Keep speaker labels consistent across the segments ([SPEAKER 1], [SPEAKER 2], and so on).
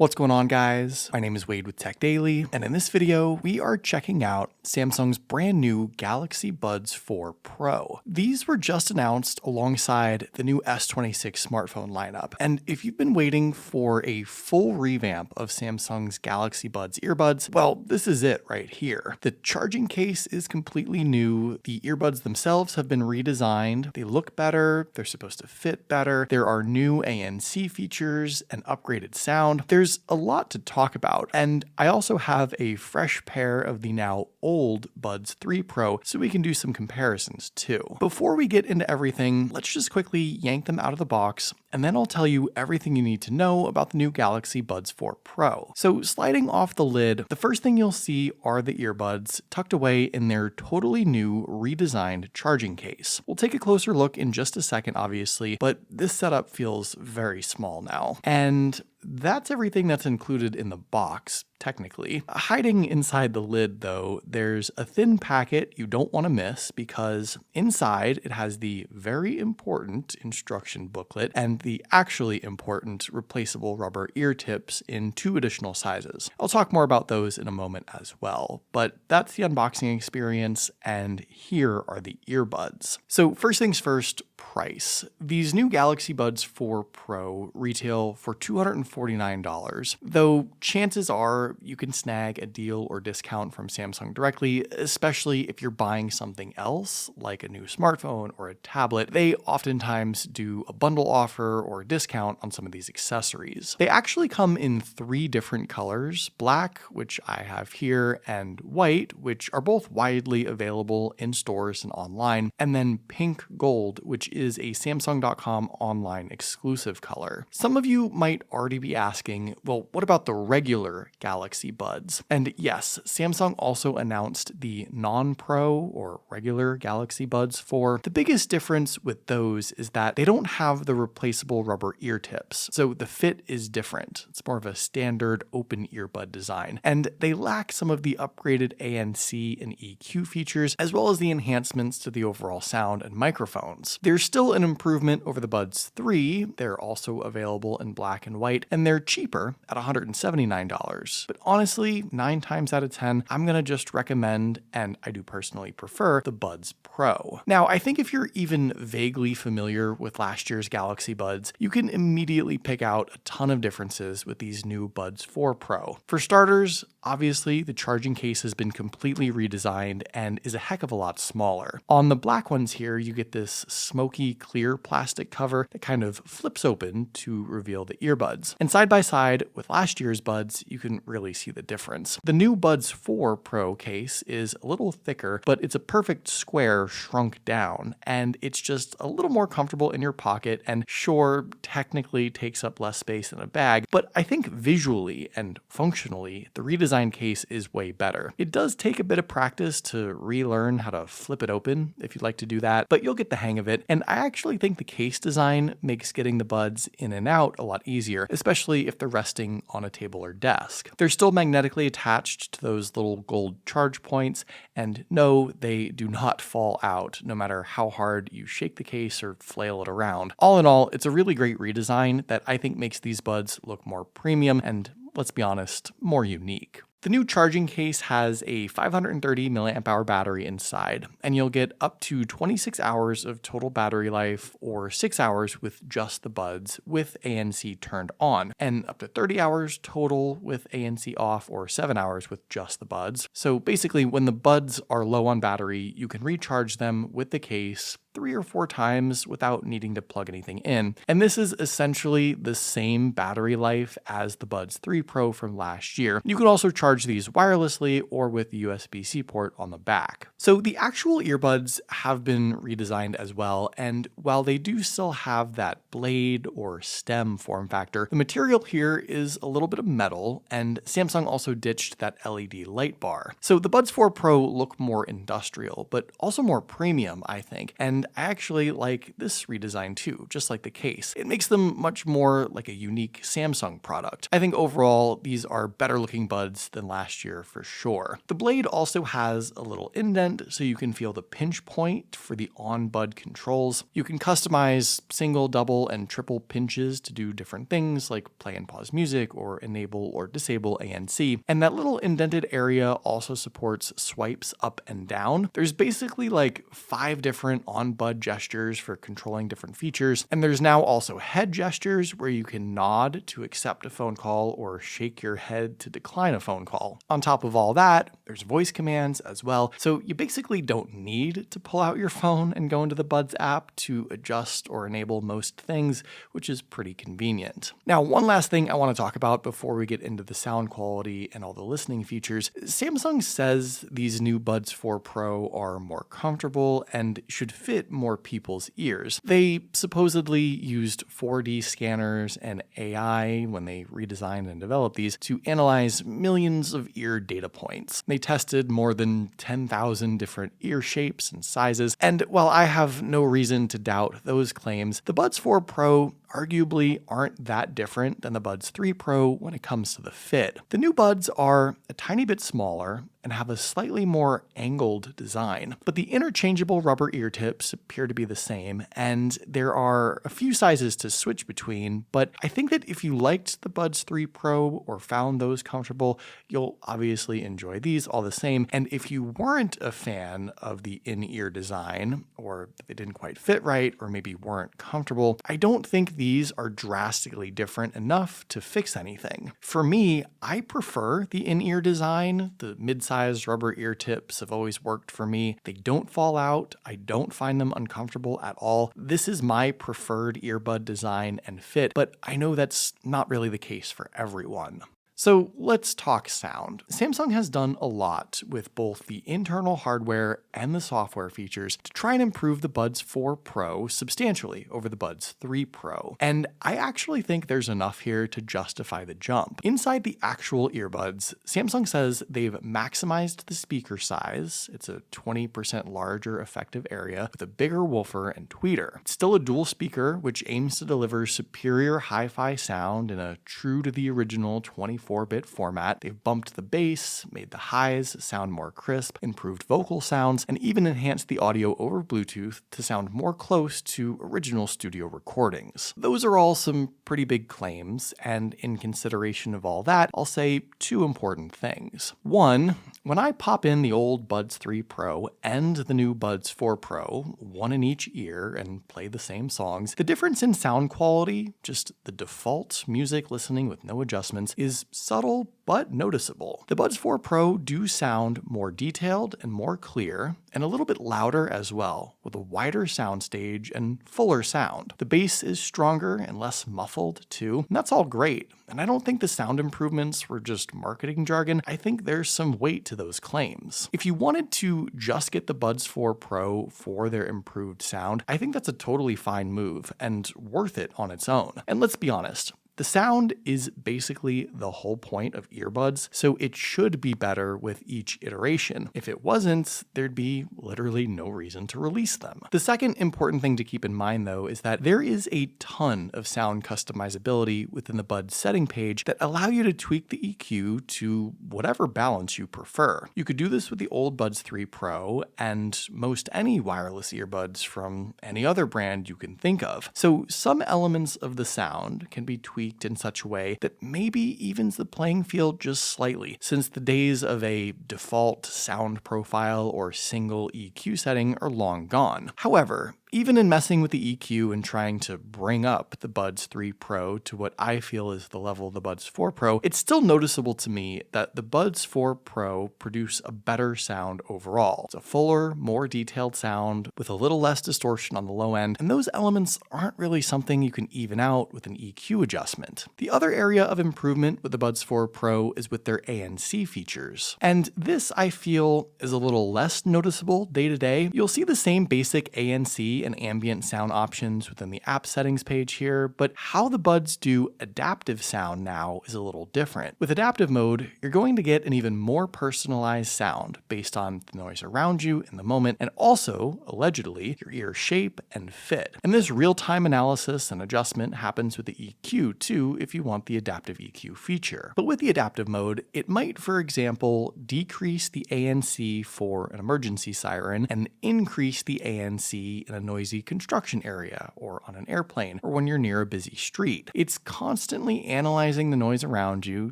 [SPEAKER 1] What's going on, guys? My name is Wade with TechDaily, and in this video, we are checking out Samsung's brand new Galaxy Buds 4 Pro. These were just announced alongside the new S26 smartphone lineup, and if you've been waiting for a full revamp of Samsung's Galaxy Buds earbuds, well, this is it right here. The charging case is completely new, the earbuds themselves have been redesigned, they look better, they're supposed to fit better, there are new ANC features and upgraded sound. There's a lot to talk about, and I also have a fresh pair of the now old Buds 3 Pro, so we can do some comparisons too. Before we get into everything, let's just quickly yank them out of the box, and then I'll tell you everything you need to know about the new Galaxy Buds 4 Pro. So sliding off the lid, the first thing you'll see are the earbuds tucked away in their totally new redesigned charging case. We'll take a closer look in just a second, obviously, but this setup feels very small now. And that's everything that's included in the box, technically. Hiding inside the lid, though, there's a thin packet you don't want to miss because inside it has the very important instruction booklet and the actually important replaceable rubber ear tips in 2 additional sizes. I'll talk more about those in a moment as well, but that's the unboxing experience, and here are the earbuds. So first things first, price. These new Galaxy Buds 4 Pro retail for $249, though chances are you can snag a deal or discount from Samsung directly, especially if you're buying something else like a new smartphone or a tablet. They oftentimes do a bundle offer or a discount on some of these accessories. They actually come in 3 different colors, black, which I have here, and white, which are both widely available in stores and online, and then pink gold, which is a Samsung.com online exclusive color. Some of you might already be asking, well, what about the regular Galaxy Buds? And yes, Samsung also announced the non-Pro or regular Galaxy Buds 4. The biggest difference with those is that they don't have the replaceable rubber ear tips, so the fit is different. It's more of a standard open earbud design, and they lack some of the upgraded ANC and EQ features, as well as the enhancements to the overall sound and microphones. There's still an improvement over the Buds 3. They're also available in black and white, and they're cheaper at $179. But honestly, 9 times out of 10, I'm gonna just recommend, and I do personally prefer, the Buds Pro. Now, I think if you're even vaguely familiar with last year's Galaxy Buds, you can immediately pick out a ton of differences with these new Buds 4 Pro. For starters, obviously, the charging case has been completely redesigned and is a heck of a lot smaller. On the black ones here, you get this smoky clear plastic cover that kind of flips open to reveal the earbuds. And side by side with last year's Buds, you can really see the difference. The new Buds 4 Pro case is a little thicker, but it's a perfect square shrunk down, and it's just a little more comfortable in your pocket, and sure, technically takes up less space than a bag, but I think visually and functionally, the redesigned case is way better. It does take a bit of practice to relearn how to flip it open if you'd like to do that, but you'll get the hang of it, and I actually think the case design makes getting the buds in and out a lot easier, especially if they're resting on a table or desk. They're still magnetically attached to those little gold charge points, and no, they do not fall out no matter how hard you shake the case or flail it around. All in all, it's a really great redesign that I think makes these buds look more premium and, let's be honest, more unique. The new charging case has a 530 mAh battery inside, and you'll get up to 26 hours of total battery life, or 6 hours with just the buds with ANC turned on, and up to 30 hours total with ANC off, or 7 hours with just the buds. So basically, when the buds are low on battery, you can recharge them with the case 3 or 4 times without needing to plug anything in. And this is essentially the same battery life as the Buds 3 Pro from last year. You can also charge these wirelessly or with the USB-C port on the back. So the actual earbuds have been redesigned as well, and while they do still have that blade or stem form factor, the material here is a little bit of metal, and Samsung also ditched that LED light bar. So the Buds 4 Pro look more industrial, but also more premium, I think, and and I actually like this redesign too, just like the case. It makes them much more like a unique Samsung product. I think overall, these are better looking buds than last year for sure. The blade also has a little indent so you can feel the pinch point for the on-bud controls. You can customize single, double, and triple pinches to do different things like play and pause music or enable or disable ANC. And that little indented area also supports swipes up and down. There's basically like 5 different on-bud gestures for controlling different features. And there's now also head gestures where you can nod to accept a phone call or shake your head to decline a phone call. On top of all that, there's voice commands as well. So you basically don't need to pull out your phone and go into the Buds app to adjust or enable most things, which is pretty convenient. Now, one last thing I want to talk about before we get into the sound quality and all the listening features. Samsung says these new Buds 4 Pro are more comfortable and should fit more people's ears. They supposedly used 4D scanners and AI when they redesigned and developed these to analyze millions of ear data points. They tested more than 10,000 different ear shapes and sizes, and while I have no reason to doubt those claims, the Buds 4 Pro arguably aren't that different than the Buds 3 Pro when it comes to the fit. The new buds are a tiny bit smaller and have a slightly more angled design, but the interchangeable rubber ear tips appear to be the same, and there are a few sizes to switch between, but I think that if you liked the Buds 3 Pro or found those comfortable, you'll obviously enjoy these all the same, and if you weren't a fan of the in-ear design, or they didn't quite fit right, or maybe weren't comfortable, I don't think these are drastically different enough to fix anything. For me, I prefer the in-ear design. The mid-sized rubber ear tips have always worked for me. They don't fall out. I don't find them uncomfortable at all. This is my preferred earbud design and fit, but I know that's not really the case for everyone. So let's talk sound. Samsung has done a lot with both the internal hardware and the software features to try and improve the Buds 4 Pro substantially over the Buds 3 Pro. And I actually think there's enough here to justify the jump. Inside the actual earbuds, Samsung says they've maximized the speaker size. It's a 20% larger effective area with a bigger woofer and tweeter. It's still a dual speaker, which aims to deliver superior hi-fi sound in a true to the original 24-bit format. They've bumped the bass, made the highs sound more crisp, improved vocal sounds, and even enhanced the audio over Bluetooth to sound more close to original studio recordings. Those are all some pretty big claims, and in consideration of all that, I'll say 2 important things. One, when I pop in the old Buds 3 Pro and the new Buds 4 Pro, one in each ear, and play the same songs, the difference in sound quality, just the default music listening with no adjustments, is subtle but noticeable. The Buds 4 Pro do sound more detailed and more clear, and a little bit louder as well, with a wider soundstage and fuller sound. The bass is stronger and less muffled too, and that's all great. And I don't think the sound improvements were just marketing jargon. I think there's some weight to those claims. If you wanted to just get the Buds 4 Pro for their improved sound, I think that's a totally fine move and worth it on its own. And let's be honest, the sound is basically the whole point of earbuds, so it should be better with each iteration. If it wasn't, there'd be literally no reason to release them. The second important thing to keep in mind, though, is that there is a ton of sound customizability within the Buds setting page that allow you to tweak the EQ to whatever balance you prefer. You could do this with the old Buds 3 Pro and most any wireless earbuds from any other brand you can think of. So some elements of the sound can be tweaked in such a way that maybe evens the playing field just slightly, since the days of a default sound profile or single EQ setting are long gone. However, even in messing with the EQ and trying to bring up the Buds 3 Pro to what I feel is the level of the Buds 4 Pro, it's still noticeable to me that the Buds 4 Pro produce a better sound overall. It's a fuller, more detailed sound with a little less distortion on the low end, and those elements aren't really something you can even out with an EQ adjustment. The other area of improvement with the Buds 4 Pro is with their ANC features. And this, I feel, is a little less noticeable day to day. You'll see the same basic ANC ANC and ambient sound options within the app settings page here, but how the buds do adaptive sound now is a little different. With adaptive mode, you're going to get an even more personalized sound based on the noise around you in the moment, and also, allegedly, your ear shape and fit. And this real-time analysis and adjustment happens with the EQ too if you want the adaptive EQ feature. But with the adaptive mode, it might, for example, decrease the ANC for an emergency siren and increase the ANC in a noisy construction area or on an airplane or when you're near a busy street. It's constantly analyzing the noise around you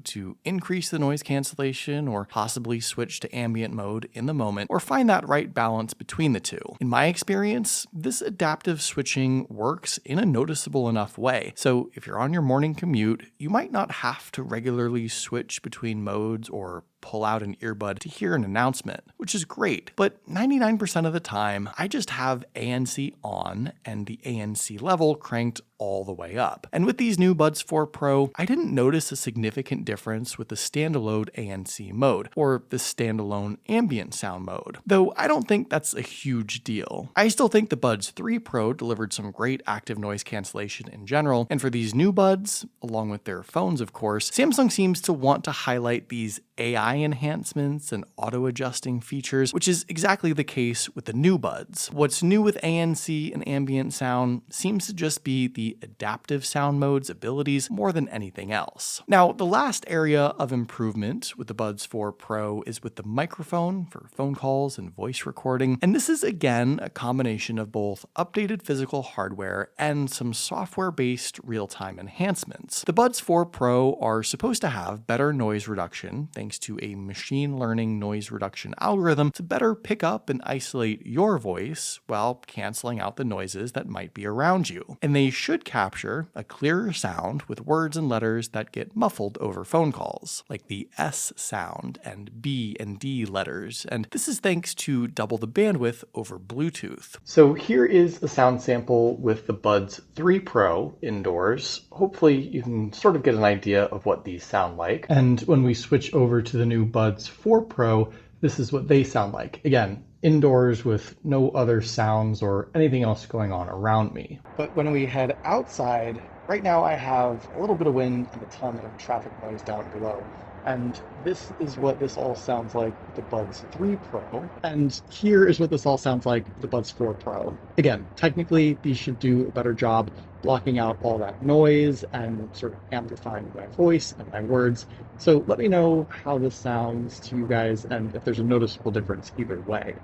[SPEAKER 1] to increase the noise cancellation or possibly switch to ambient mode in the moment or find that right balance between the two. In my experience, this adaptive switching works in a noticeable enough way. So if you're on your morning commute, you might not have to regularly switch between modes or pull out an earbud to hear an announcement, which is great. But 99% of the time, I just have ANC on and the ANC level cranked all the way up. And with these new Buds 4 Pro, I didn't notice a significant difference with the standalone ANC mode or the standalone ambient sound mode, though I don't think that's a huge deal. I still think the Buds 3 Pro delivered some great active noise cancellation in general, and for these new buds, along with their phones of course, Samsung seems to want to highlight these AI enhancements and auto-adjusting features, which is exactly the case with the new buds. What's new with ANC and ambient sound seems to just be the adaptive sound mode's abilities more than anything else. Now, the last area of improvement with the Buds 4 Pro is with the microphone for phone calls and voice recording, and this is again a combination of both updated physical hardware and some software-based real-time enhancements. The Buds 4 Pro are supposed to have better noise reduction thanks to a machine learning noise reduction algorithm to better pick up and isolate your voice while canceling out the noises that might be around you. And they should capture a clearer sound with words and letters that get muffled over phone calls, like the S sound and B and D letters. And this is thanks to double the bandwidth over Bluetooth. So here is a sound sample with the Buds 3 Pro indoors. Hopefully you can sort of get an idea of what these sound like. And when we switch over to the new Buds 4 Pro, this is what they sound like. Again, indoors with no other sounds or anything else going on around me. But when we head outside, right now I have a little bit of wind and a ton of traffic noise down below. And this is what this all sounds like with the Buds 3 Pro. And here is what this all sounds like with the Buds 4 Pro. Again, technically, these should do a better job blocking out all that noise and sort of amplifying my voice and my words. So let me know how this sounds to you guys and if there's a noticeable difference either way.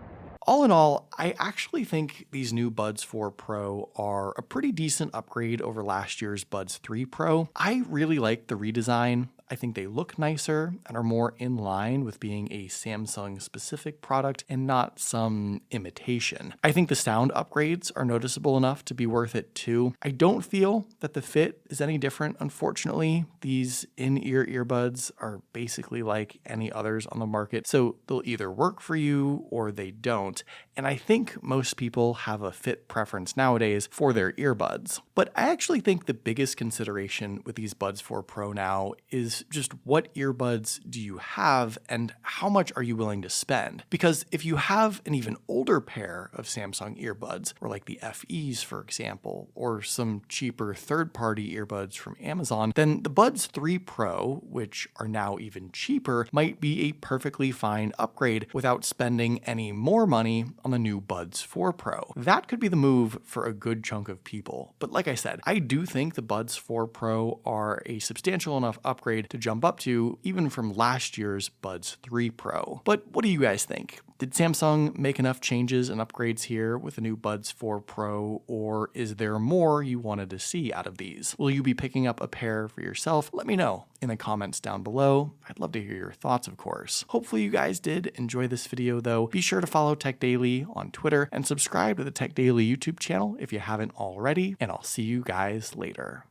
[SPEAKER 1] All in all, I actually think these new Buds 4 Pro are a pretty decent upgrade over last year's Buds 3 Pro. I really like the redesign. I think they look nicer and are more in line with being a Samsung-specific product and not some imitation. I think the sound upgrades are noticeable enough to be worth it too. I don't feel that the fit is any different, unfortunately. These in-ear earbuds are basically like any others on the market, so they'll either work for you or they don't. And I think most people have a fit preference nowadays for their earbuds. But I actually think the biggest consideration with these Buds 4 Pro now is just what earbuds do you have and how much are you willing to spend? Because if you have an even older pair of Samsung earbuds, or like the FEs for example, or some cheaper third-party earbuds from Amazon, then the Buds 3 Pro, which are now even cheaper, might be a perfectly fine upgrade without spending any more money on the new Buds 4 Pro. That could be the move for a good chunk of people. But like I said, I do think the Buds 4 Pro are a substantial enough upgrade to jump up to, even from last year's Buds 3 Pro. But what do you guys think? Did Samsung make enough changes and upgrades here with the new Buds 4 Pro, or is there more you wanted to see out of these? Will you be picking up a pair for yourself? Let me know in the comments down below. I'd love to hear your thoughts, of course. Hopefully you guys did enjoy this video though. Be sure to follow TechDaily on Twitter and subscribe to the TechDaily YouTube channel if you haven't already, and I'll see you guys later.